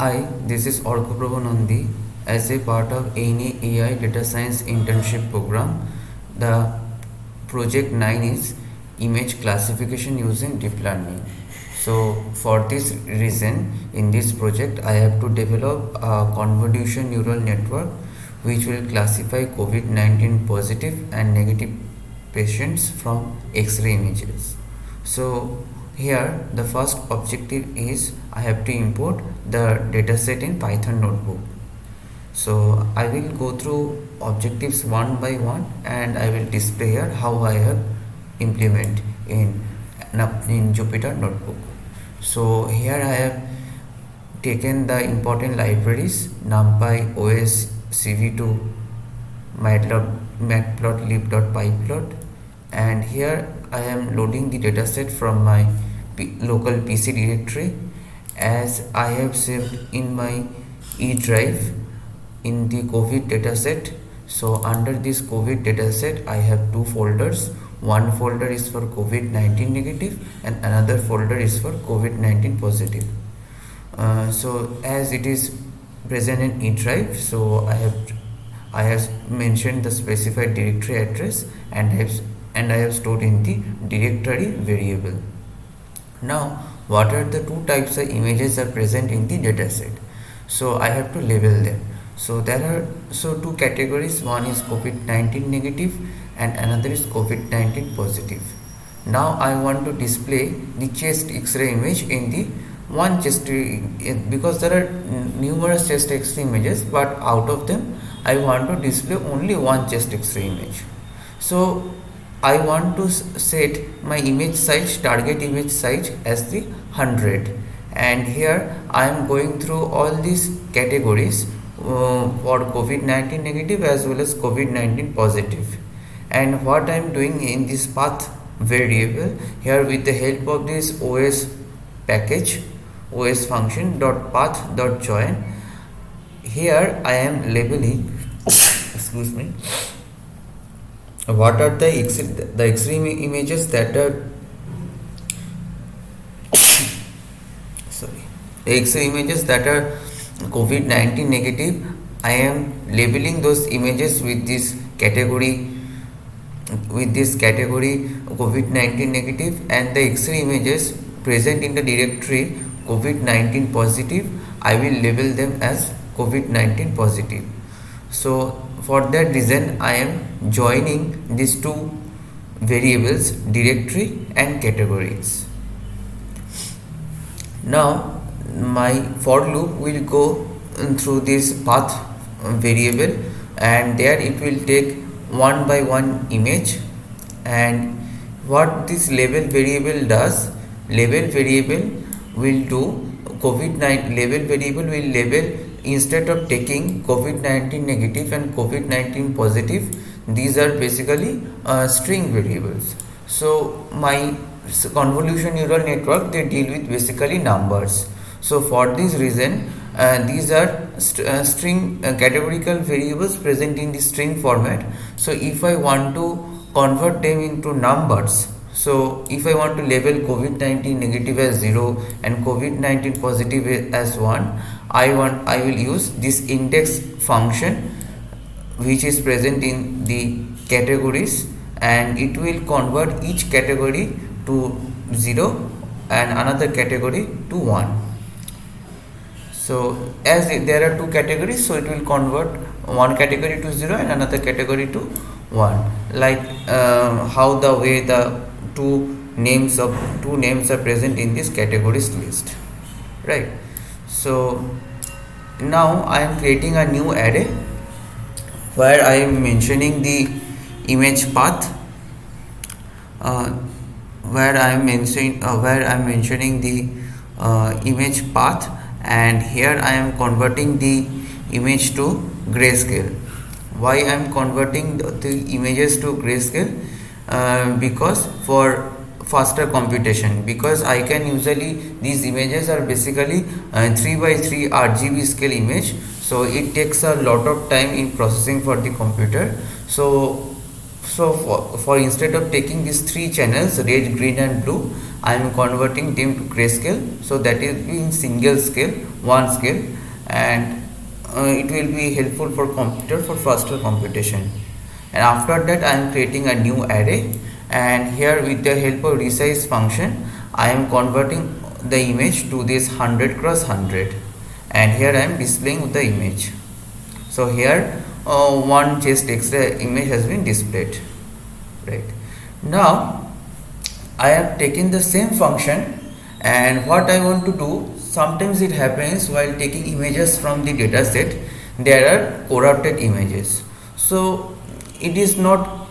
Hi, this is Orko Nandi. As a part of ANA AI Data Science Internship Program, the project 9 is image classification using deep learning. So, for this reason, in this project, I have to develop a convolution neural network which will classify COVID 19 positive and negative patients from X ray images. So, here the first objective is I have to import the dataset in Python notebook. So I will go through objectives one by one and I will display here how I have implement in Jupyter notebook. So here I have taken the important libraries NumPy, OS, CV2, matplotlib.pyplot, and here I am loading the dataset from my local PC directory as I have saved in my E drive in the COVID dataset. So under this COVID dataset I have two folders. One folder is for COVID-19 negative and another folder is for COVID-19 positive. So as it is present in E drive, so I have mentioned the specified directory address and I have stored in the directory variable. Now, what are the two types of images are present in the dataset? So I have to label them. So there are two categories. One is COVID-19 negative and another is COVID-19 positive. Now I want to display the chest X-ray image in the one chest, because there are numerous chest X-ray images, but out of them I want to display only one chest X-ray image. So I want to set my image size, target image size as the 100, and here I am going through all these categories for COVID-19 negative as well as COVID-19 positive. And what I am doing in this path variable here, with the help of this OS package, OS function .path.join, here I am labeling excuse me, what are the X-ray images that are sorry, the X-ray images that are COVID-19 negative. I am labeling those images with this category COVID-19 negative, and the X-ray images present in the directory COVID-19 positive, I will label them as COVID-19 positive. So for that reason I am joining these two variables, directory and categories. Now my for loop will go through this path variable, and there it will take one by one image. And what this label variable does, label variable will do COVID-19 label variable will label, instead of taking COVID-19 negative and COVID-19 positive, these are basically string variables. So my convolution neural network, they deal with basically numbers. So for this reason these are string categorical variables present in the string format. So if I want to convert them into numbers, so if I want to label COVID-19 negative as 0 and COVID-19 positive as 1, I will use this index function which is present in the categories, and it will convert each category to 0 and another category to 1. So as there are two categories, so it will convert one category to 0 and another category to 1, like how the way the two names are present in this categories list, right? So now I am creating a new array where I am mentioning the image path, where I am mentioning the image path, and here I am converting the image to grayscale. Why I am converting the images to grayscale? Because for faster computation, because I can usually, these images are basically 3x3 RGB scale image, so it takes a lot of time in processing for the computer. So for instead of taking these three channels, red, green and blue, I am converting them to grayscale, so that is in single scale, one scale, and it will be helpful for computer for faster computation. And after that I am creating a new array, and here with the help of resize function I am converting the image to this 100 cross 100, and here I am displaying the image. So here one chest X-ray image has been displayed, right? Now I have taken the same function, and what I want to do, sometimes it happens while taking images from the data set there are corrupted images. So it is not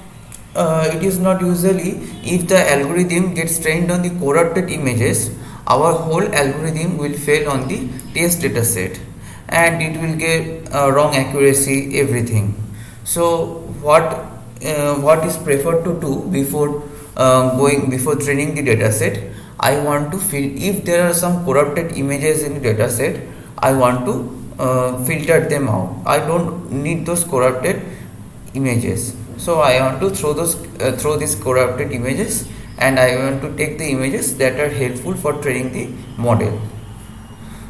usually, if the algorithm gets trained on the corrupted images, our whole algorithm will fail on the test data set, and it will get wrong accuracy, everything. So what is preferred to do before training the data set, I want to if there are some corrupted images in the data set, I want to filter them out. I don't need those corrupted images, so I want to throw these corrupted images, and I want to take the images that are helpful for training the model.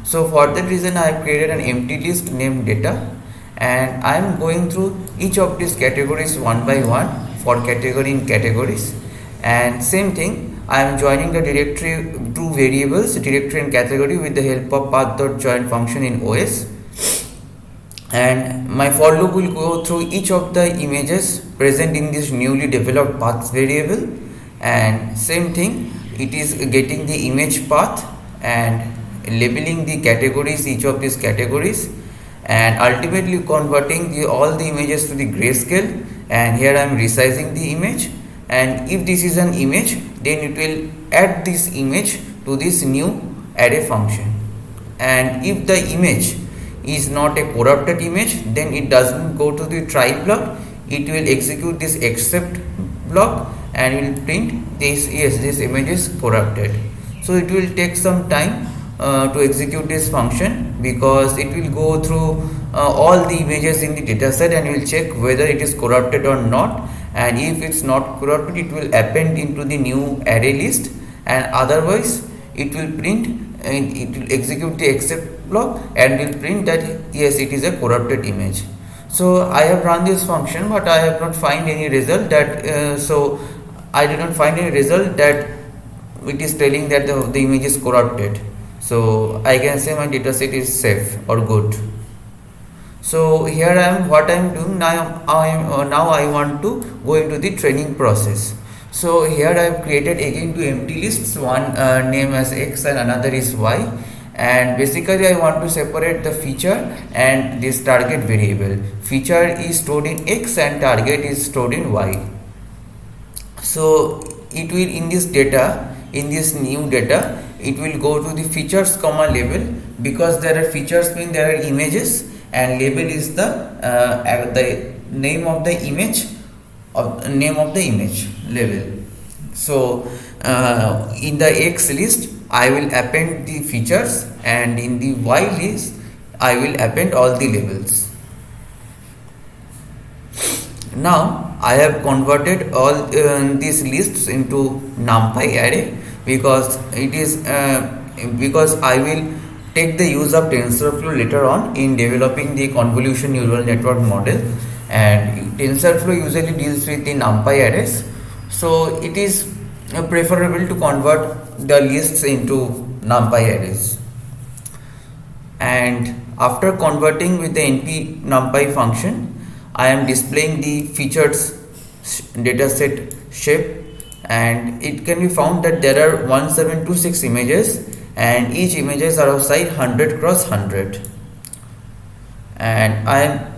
So for that reason I have created an empty list named data, and I am going through each of these categories one by one for category in categories. And same thing, I am joining the directory, two variables, directory and category, with the help of path.join function in OS. And my for loop will go through each of the images present in this newly developed paths variable, and same thing, it is getting the image path and labeling the categories, each of these categories, and ultimately converting all the images to the grayscale. And here I am resizing the image, and if this is an image, then it will add this image to this new array function. And if the image is not a corrupted image, then it doesn't go to the try block, it will execute this except block and will print this, yes, this image is corrupted. So it will take some time to execute this function, because it will go through all the images in the dataset and will check whether it is corrupted or not, and if it's not corrupted, it will append into the new array list, and otherwise it will print and it will execute the except block and will print that yes, it is a corrupted image. So I have run this function, but I have not find any result that I did not find any result that it is telling that the image is corrupted. So I can say my dataset is safe or good. So here I am, what I am doing now, I want to go into the training process. So here I have created again two empty lists, one name as X and another is Y, and basically I want to separate the feature and this target variable. Feature is stored in X and target is stored in Y. So it will, in this data, in this new data, it will go to the features comma label, because there are features mean there are images, and label is the name of the image, label. So in the X list I will append the features, and in the Y list I will append all the labels. Now I have converted all these lists into NumPy array, because it is because I will take the use of TensorFlow later on in developing the convolution neural network model, and TensorFlow usually deals with the NumPy arrays. So it is preferable to convert the lists into NumPy arrays. And after converting with the np NumPy function, I am displaying the features dataset shape, and it can be found that there are 1726 images, and each images are of size 100 cross 100. And I am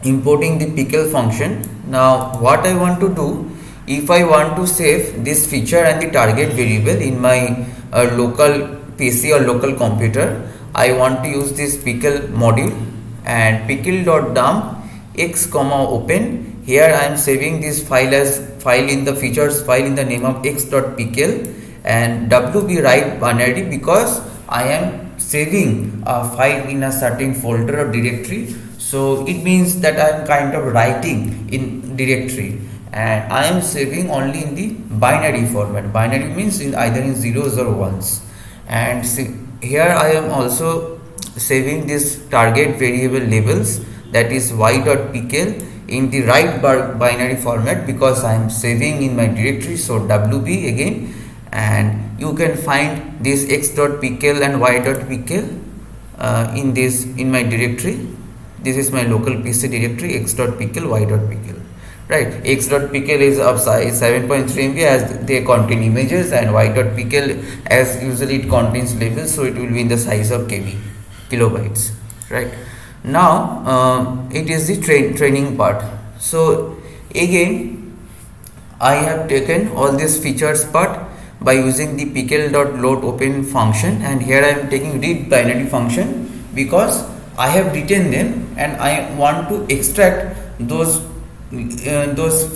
importing the pickle function. Now what I want to do, if I want to save this feature and the target variable in my local PC or local computer, I want to use this pickle module, and pickle.dump x comma open. Here I am saving this file as file in the features file in the name of x.pickle, and wb write binary, because I am saving a file in a certain folder or directory. So it means that I am kind of writing in directory, and I am saving only in the binary format. Binary means in either in zeros or ones. And see, here I am also saving this target variable labels, that is y.pkl, in the right binary format because I am saving in my directory. So wb again, and you can find this x.pkl and y.pkl in my directory. This is my local PC directory, x.pkl, y.pkl. Right, x.pkl is of size 7.3 MB as they contain images, and y.pkl as usually it contains labels, so it will be in the size of kilobytes. Right, now it is the training part. So again I have taken all these features part by using the pkl.load_open function, and here I am taking read binary function because I have written them and I want to extract those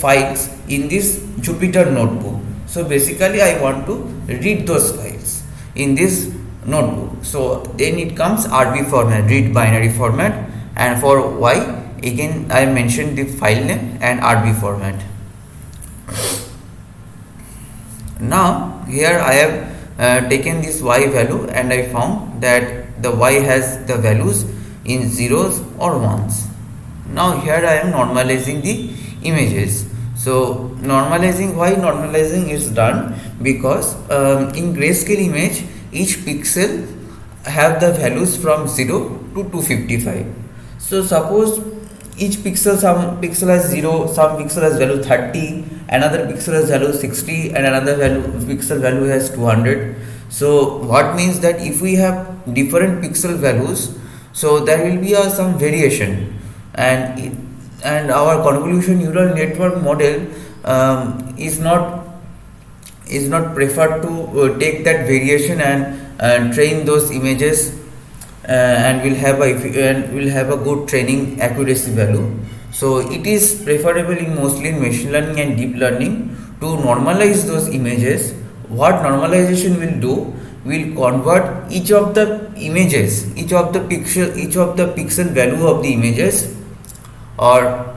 files in this Jupyter notebook. So basically I want to read those files in this notebook. So then it comes RB format, read binary format, and for Y again I mentioned the file name and RB format. Now here I have taken this Y value and I found that the Y has the values in zeros or ones. Now here I am normalizing the images. So normalizing, why normalizing is done? Because in grayscale image each pixel have the values from 0 to 255. So suppose each pixel, some pixel has 0, some pixel has value 30, another pixel has value 60, and another pixel value has 200. So what means that if we have different pixel values, so there will be some variation, and our convolution neural network model is not preferred to take that variation and train those images, and will have a good training accuracy value. So it is preferable mostly in machine learning and deep learning to normalize those images. What normalization will do, will convert each of the images, each of the pixel value of the images, or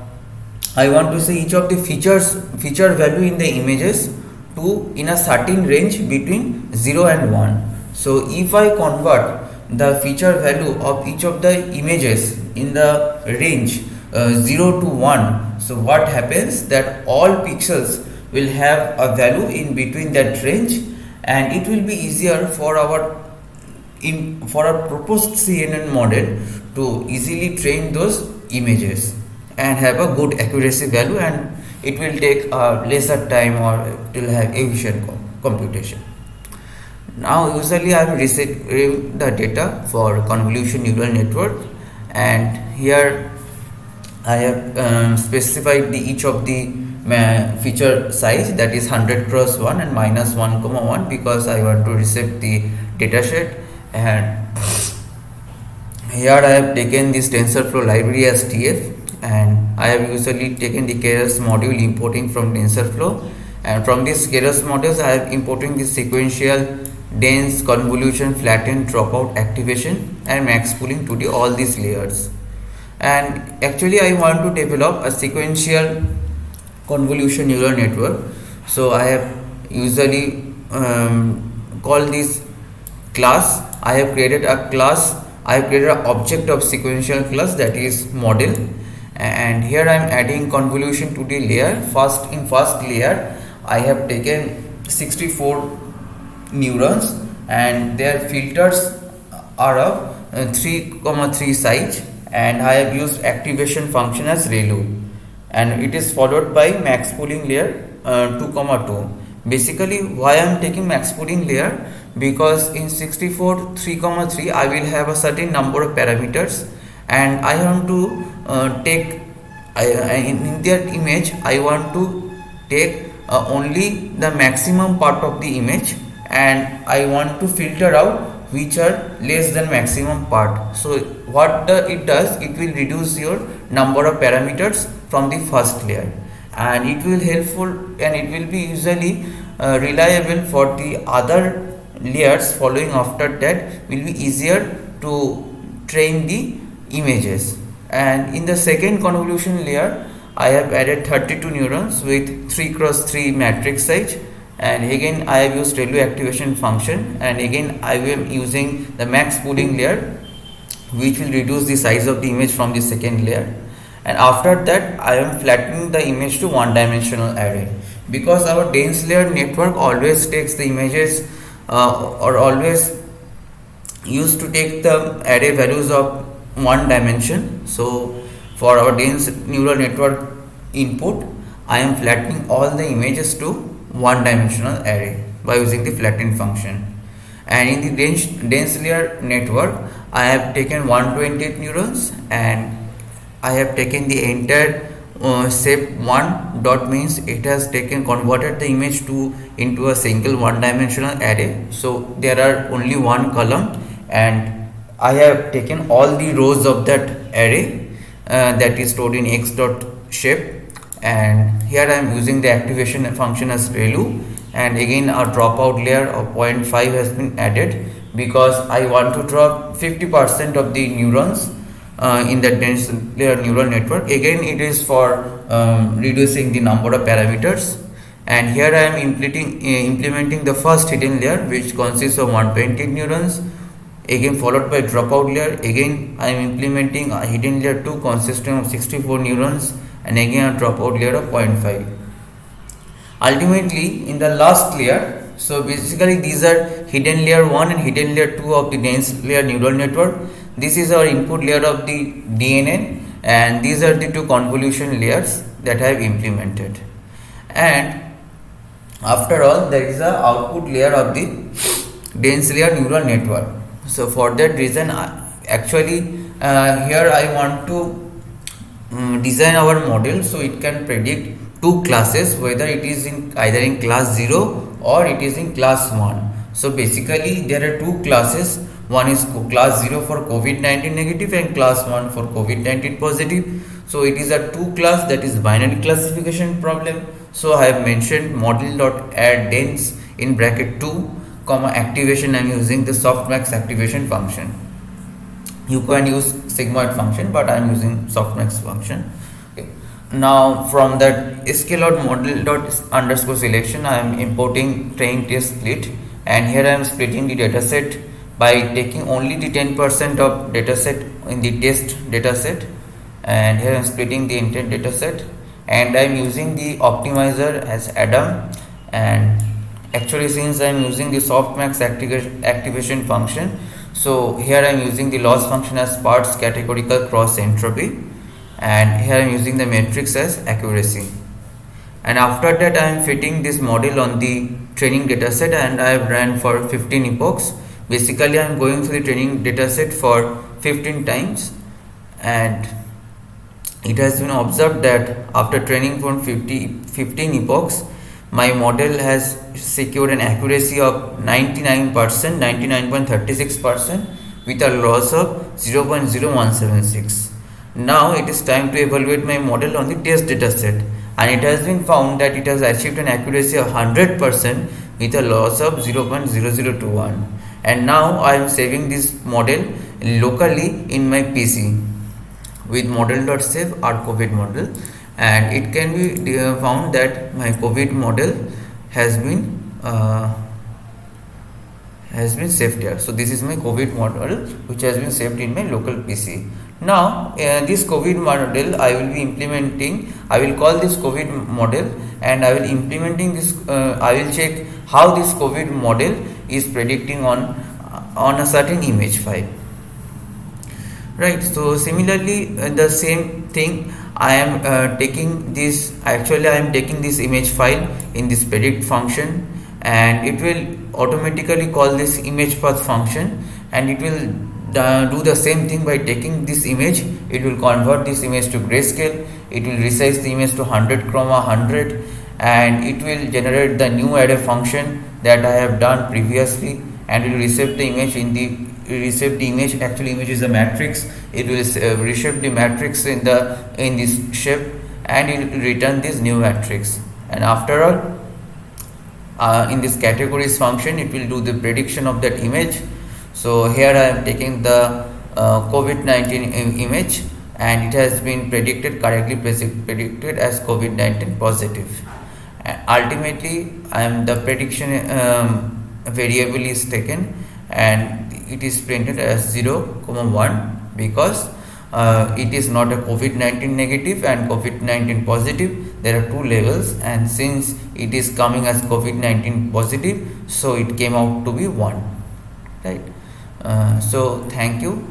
I want to say each of the feature value in the images to in a certain range between 0 and 1. So if I convert the feature value of each of the images in the range 0 to 1, so what happens that all pixels will have a value in between that range, and it will be easier for our proposed CNN model to easily train those images and have a good accuracy value, and it will take lesser time, or it will have efficient computation. Now usually I am receiving the data for convolution neural network, and here I have specified each of the feature size, that is 100 cross 1 and minus 1 comma 1, because I want to receive the dataset. And here I have taken this TensorFlow library as TF, and I have usually taken the Keras module importing from TensorFlow, and from this Keras modules I have importing the sequential, dense, convolution, flatten, dropout, activation, and max pooling to the all these layers. And actually I want to develop a sequential convolution neural network, so I have usually called this class. I have created a class, I have created an object of sequential class, that is model, and here I am adding convolution to the layer. In first layer I have taken 64 neurons, and their filters are of 3,3 size, and I have used activation function as ReLU, and it is followed by max pooling layer 2,2. Basically why I am taking max pooling layer, because in 64 3,3 I will have a certain number of parameters, and I want to take in that image I want to take only the maximum part of the image, and I want to filter out which are less than maximum part. So what it does, it will reduce your number of parameters from the first layer, and it will helpful, and it will be usually reliable for the other layers following after that, will be easier to train the images. And in the second convolution layer I have added 32 neurons with 3 cross 3 matrix size, and again I have used ReLU activation function, and again I am using the max pooling layer, which will reduce the size of the image from the second layer. And after that I am flattening the image to one dimensional array, because our dense layer network always takes the images or always used to take the array values of one dimension. So for our dense neural network input, I am flattening all the images to one dimensional array by using the flatten function. And in the dense layer network, I have taken 128 neurons, and I have taken the entire shape 1 dot, means it has taken converted the image to into a single one dimensional array. So there are only one column, and I have taken all the rows of that array that is stored in x dot shape, and here I am using the activation function as ReLU, and again a dropout layer of 0.5 has been added because I want to drop 50% of the neurons in the dense layer neural network. Again it is for reducing the number of parameters. And here I am implementing the first hidden layer, which consists of 120 neurons, again followed by dropout layer. Again I am implementing a hidden layer 2 consisting of 64 neurons, and again a dropout layer of 0.5. Ultimately in the last layer, so basically these are hidden layer 1 and hidden layer 2 of the dense layer neural network. This is our input layer of the DNN, and these are the two convolution layers that I have implemented. And after all, there is a output layer of the dense layer neural network. So for that reason, here I want to design our model so it can predict two classes, whether it is in either in class 0 or it is in class 1. So basically there are two classes. One is class 0 for COVID-19 negative and class 1 for COVID-19 positive. So it is a two class, that is binary classification problem. So I have mentioned model.add dense in bracket 2 comma activation. I am using the softmax activation function. You can use sigmoid function, but I am using softmax function. Okay. Now from that scale-out model._selection, I am importing train test split, and here I am splitting the dataset by taking only the 10% of dataset in the test dataset, and here I am splitting the intent dataset, and I am using the optimizer as Adam. And actually since I am using the softmax activation function, so here I am using the loss function as parts categorical cross entropy, and here I am using the matrix as accuracy. And after that I am fitting this model on the training dataset, and I have ran for 15 epochs. Basically I am going through the training dataset for 15 times, and it has been observed that after training for 15 epochs, my model has secured an accuracy of 99%, 99.36% with a loss of 0.0176. Now it is time to evaluate my model on the test dataset, and it has been found that it has achieved an accuracy of 100% with a loss of 0.0021. And now I am saving this model locally in my PC with model.save or COVID model, and it can be found that my COVID model has been saved here. So this is my COVID model which has been saved in my local PC. Now this COVID model I will be implementing. I will call this COVID model, and I will implementing this. I will check how this COVID model is predicting on a certain image file. Right. So similarly, the same thing. I am taking this. Actually, I am taking this image file in this predict function, and it will automatically call this image path function, and it will do the same thing by taking this image. It will convert this image to grayscale. It will resize the image to 100 chroma 100, and it will generate the new array function that I have done previously, and it will reshape the image actually image is a matrix. It will reshape the matrix in this shape, and it will return this new matrix. And after all, in this categories function, it will do the prediction of that image. So here I am taking the COVID-19 image, and it has been correctly predicted as COVID-19 positive. Ultimately, the prediction variable is taken and it is printed as 0, 1 because it is not a COVID-19 negative and COVID-19 positive. There are two levels, and since it is coming as COVID-19 positive, so it came out to be 1, right? So thank you.